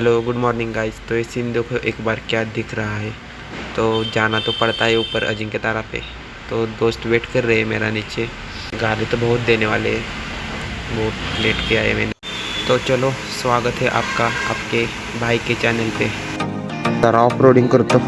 Hello good morning guys. तो ये scene देखो एक बार क्या दिख रहा है। तो जाना तो पड़ता है ऊपर अजिंक्य तारा पे। तो दोस्त वेट कर रहे हैं मेरा नीचे। गाली तो बहुत देने वाले हैं, बहुत लेट के आए मैंने। तो चलो स्वागत है आपका आपके भाई के चैनल पे। जरा ऑफ रोडिंग करतो।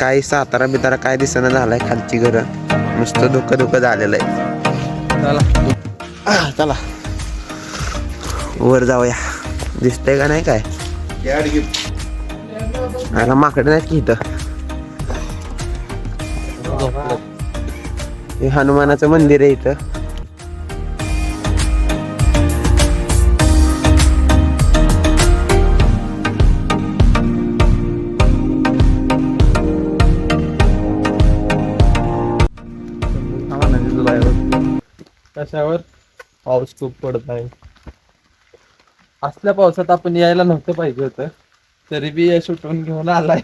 काही सातारा बितारा काय दिसना झालाय, खालची घर नुसतं धुकं धुकं झालेलं आहे। चला चला वर जाऊया। दिसतंय का नाही काय? अरे माकड नाही की इथं। हे हनुमानाचं मंदिर आहे इथं। कशावर पाऊस खूप पडत आहे। असल्या पावसात आपण यायला नव्हतं पाहिजे होतं, तरी बी यश उठवून घेऊन आलाय।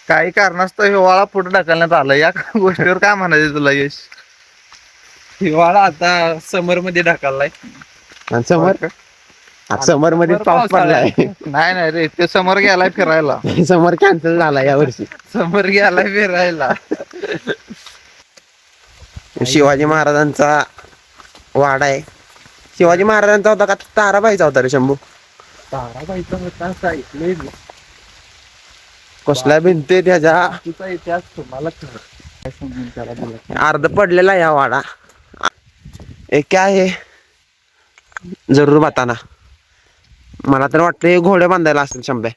काही कारणास्तव हिवाळा पुढे ढकलण्यात आला। या गोष्टीवर काय म्हणायचं तुला यश? हिवाळा आता समर मध्ये ढकललाय। आणि समर समर मध्ये पाऊस पडलाय। नाही नाही रे, ते समोर गेलाय फिरायला। समर कॅन्सल झाला या वर्षी। समर गेलाय फिरायला। शिवाजी महाराजांचा वाडा आहे। शिवाजी महाराजांचा होता का ताराबाईचा होता रे शंभू? ताराबाईचा होता असं ऐकलंय मी। कसल्या भिंती आहेत ह्याच्या? तिचा इतिहास तुम्हाला काय समजून त्याला दिला? अर्ध पडलेला या वाडा। एक क्या आहे जरूर बताना। मला तर वाटतं घोडे बांधायला असेल शंभे।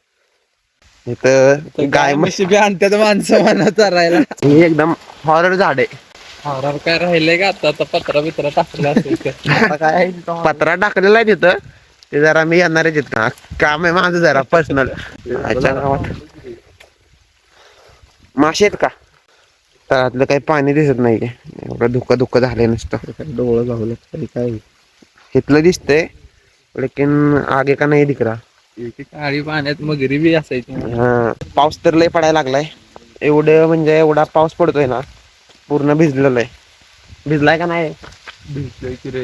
इथं गाय म्हशी बी आणतात माणसं म्हणा चरायला। ही एकदम हॉरर झाड आहे। हॉरर काय राहिलंय का? आता पत्रा बित्रा टाकला असेल आता काय पत्रा टाकलेला आहे तिथं। ते जरा मी येणार आहे तिथं, काम आहे माझं जरा पर्सनल। मासे आहेत का? तळातलं काही पाणी दिसत नाही, एवढं धुकं धुकं झालंय नुसतं। डोळं गावलं काय? इथलं दिसतंय लेकिन आगे का नाही दिख रहा। काळी पाण्यात मगरी बी असायची। हा पाऊस तर लय पडायला लागलाय। एवढं म्हणजे एवढा पाऊस पडतोय ना, पूर्ण भिजलेलं आहे। भिजलाय का नाही? भिजलोय की रे।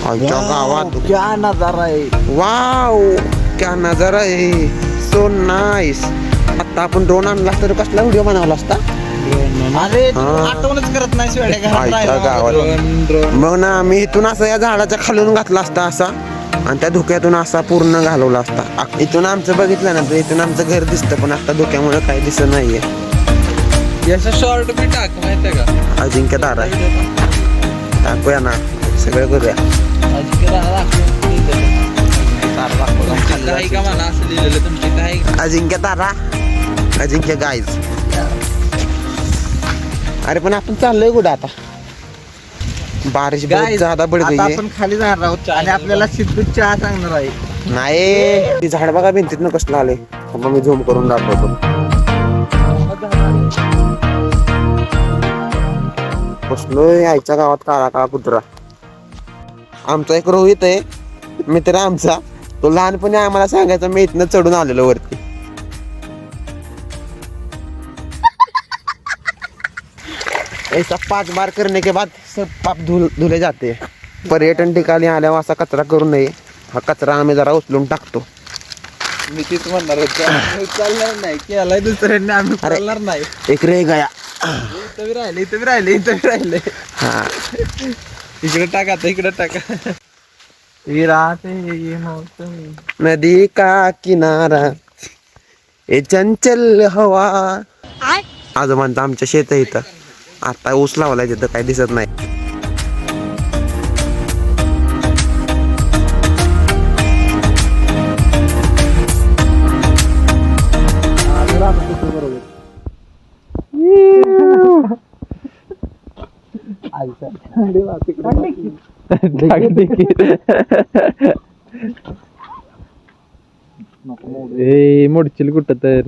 आमच्या गावात क्या नजारा आहे। वाव क्या नजारा आहे, सो नाईस। आता आपण ड्रोन आणला तर कसला व्हिडिओ बनवला असता? अरे हा. आठवणच करत नाही आईच्या गावात मग ना, मी इथून असं या झाडाच्या खालून घातला असता असा, आणि त्या धुक्यातून असा पूर्ण घालवला असता। इथून आमचं बघितलं ना तर इथून आमचं घर दिसतं, पण आता धुक्यामुळे काही दिसत नाहीये। याचा शॉर्ट बी टाक माहितीये का? अजिंक्य तारा टाकूया ना, सगळं करूया। काही का म्हणा असं लिहिलेलं तुमची काय? अजिंक्य तारा, अजिंक्य गाईज। अरे पण आपण चाललोय कुठं आता? बारिश बहुत ज्यादा बढ़ गई है। आपण खाली जाणार आहोत आणि आपल्याला सिद्धू चहा सांगणार आहे। नाही ती झाड बघा भिंतीतनं कसलं आले। मग मी झूम करून दाखवतो। कसलोय आईच्या गावात काळा काळा कुत्रा। आमचा एक रोहित आहे मित्र आमचा, तो लहानपणी आम्हाला सांगायचा मी इथनं चढून आलेलो वरती। ऐसा 5 बार करने के बाद सब पाप धुले जाते। पर्यटन ठिकाणी आल्यावर असा कचरा करू नये। हा कचरा आम्ही जरा उचलून टाकतो। मी तीच म्हणणार होतो, चालणार नाही केलाय दुसऱ्यांनी, आम्ही चालणार नाही। एक रे गया। इथं बी राहिले, इथं बी राहिले, इथं बी राहिले। हा इकडे टाका, आता इकडे टाका। नदी का किनारा ए चंचल हवा। आजोबांचं आमच्या शेत आहे इथं। आता ऊस लावलाय तिथं, काही दिसत नाही। ए मोडशील कुठं तर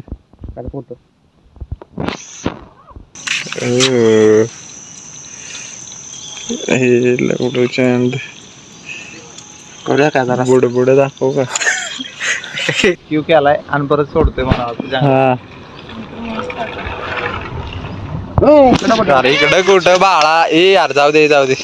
करूया काय जरा बुड दाखव का क्यू केलाय आणि परत सोडतोय मला तुझ्या हा अरे इकडं कुठं बाळा ए यार जाऊ दे